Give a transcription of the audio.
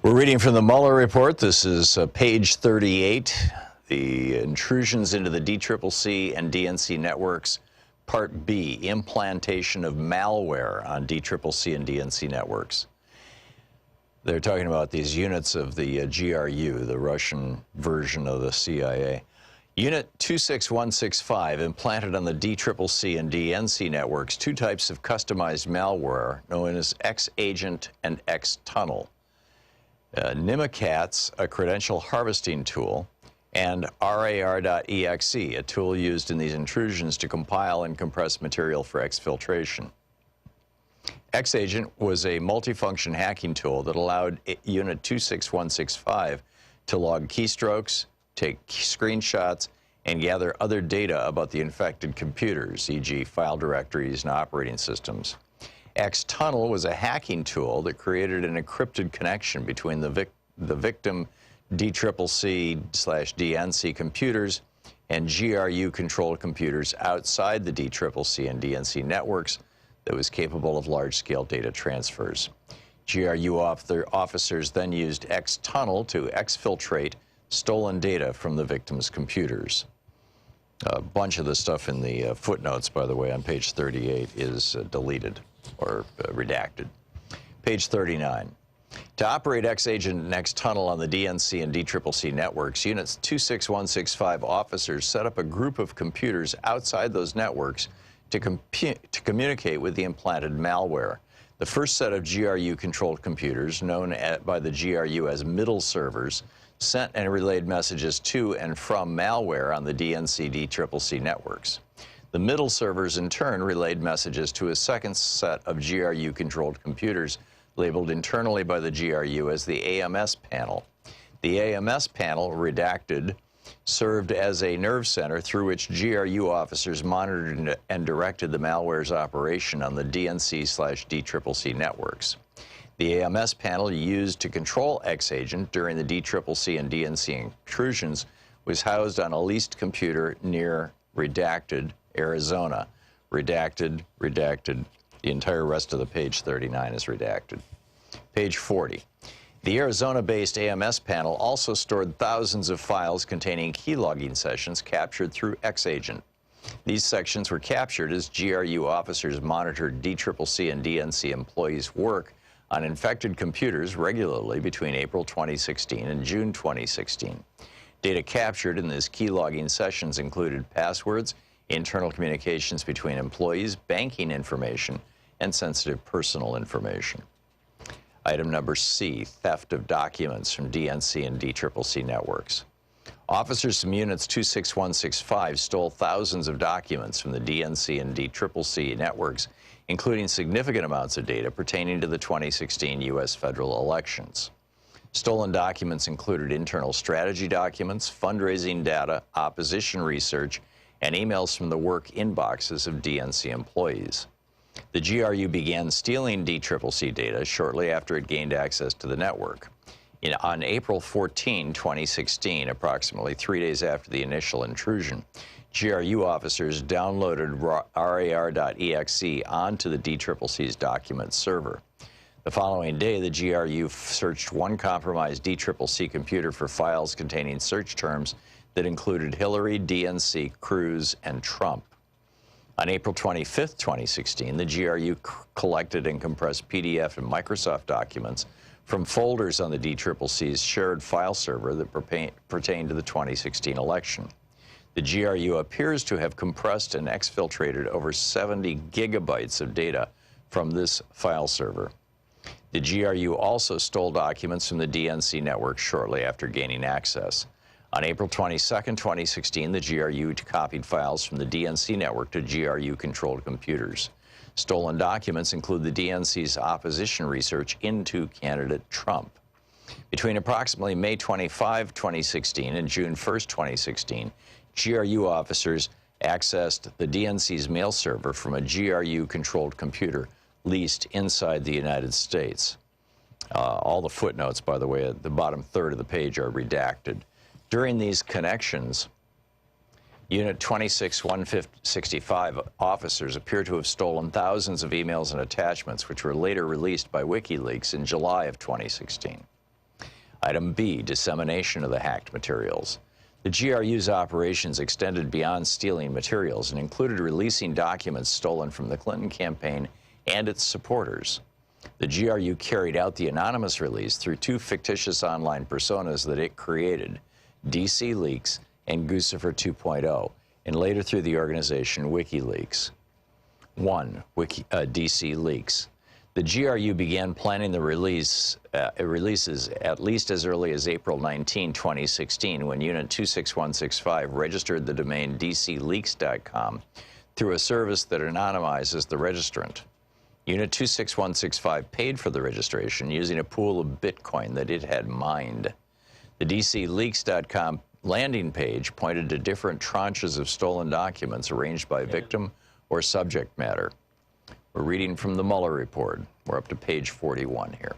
We're reading from the Mueller Report. This is page 38, the intrusions into the DCCC and DNC networks, Part B, implantation of malware on DCCC and DNC networks. They're talking about these units of the GRU, the Russian version of the CIA. Unit 26165 implanted on the DCCC and DNC networks two types of customized malware known as X-Agent and X-Tunnel. Mimikatz, a credential harvesting tool, and RAR.exe, a tool used in these intrusions to compile and compress material for exfiltration. X-Agent was a multifunction hacking tool that allowed Unit 26165 to log keystrokes, take screenshots, and gather other data about the infected computers, e.g. file directories and operating systems. X-Tunnel was a hacking tool that created an encrypted connection between the victim DCCC/DNC computers and GRU-controlled computers outside the DCCC and DNC networks that was capable of large-scale data transfers. GRU officers then used X-Tunnel to exfiltrate stolen data from the victim's computers. A bunch of the stuff in the footnotes, by the way, on page 38 is deleted or redacted. Page 39. To operate X-Agent and X-Tunnel on the DNC and DCCC networks, Units 26165 officers set up a group of computers outside those networks to communicate with the implanted malware. The first set of GRU-controlled computers, known by the GRU as middle servers, sent and relayed messages to and from malware on the DNC-DCCC networks. The middle servers, in turn, relayed messages to a second set of GRU-controlled computers labeled internally by the GRU as the AMS panel. The AMS panel, redacted, served as a nerve center through which GRU officers monitored and directed the malware's operation on the DNC/DCCC networks. The AMS panel used to control X-Agent during the DCCC and DNC intrusions was housed on a leased computer near redacted Arizona. Redacted, redacted. The entire rest of the page 39 is redacted. Page 40. The Arizona-based AMS panel also stored thousands of files containing keylogging sessions captured through X-Agent. These sections were captured as GRU officers monitored DCCC and DNC employees' work on infected computers regularly between April 2016 and June 2016. Data captured in these keylogging sessions included passwords, internal communications between employees, banking information, and sensitive personal information. Item number C, theft of documents from DNC and DCCC networks. Officers from Units 26165 stole thousands of documents from the DNC and DCCC networks, including significant amounts of data pertaining to the 2016 U.S. federal elections. Stolen documents included internal strategy documents, fundraising data, opposition research, and emails from the work inboxes of DNC employees. The GRU began stealing DCCC data shortly after it gained access to the network. On April 14, 2016, approximately 3 days after the initial intrusion, GRU officers downloaded RAR.exe onto the DCCC's document server. The following day, the GRU searched one compromised DCCC computer for files containing search terms that included Hillary, DNC, Cruz, and Trump. On April 25, 2016, the GRU collected and compressed PDF and Microsoft documents from folders on the DCCC's shared file server that pertained to the 2016 election. The GRU appears to have compressed and exfiltrated over 70 gigabytes of data from this file server. The GRU also stole documents from the DNC network shortly after gaining access. On April 22, 2016, the GRU copied files from the DNC network to GRU-controlled computers. Stolen documents include the DNC's opposition research into candidate Trump. Between approximately May 25, 2016 and June 1, 2016, GRU officers accessed the DNC's mail server from a GRU-controlled computer leased inside the United States. All the footnotes, by the way, at the bottom third of the page are redacted. During these connections, Unit 26165 officers appear to have stolen thousands of emails and attachments, which were later released by WikiLeaks in July of 2016. Item B, dissemination of the hacked materials. The GRU's operations extended beyond stealing materials and included releasing documents stolen from the Clinton campaign and its supporters. The GRU carried out the anonymous release through two fictitious online personas that it created, DC Leaks and Guccifer 2.0, and later through the organization WikiLeaks. 1. DC Leaks. The GRU began planning the releases at least as early as April 19, 2016, when Unit 26165 registered the domain dcleaks.com through a service that anonymizes the registrant. Unit 26165 paid for the registration using a pool of Bitcoin that it had mined. The dcleaks.com landing page pointed to different tranches of stolen documents arranged by victim or subject matter. We're reading from the Mueller report. We're up to page 41 here.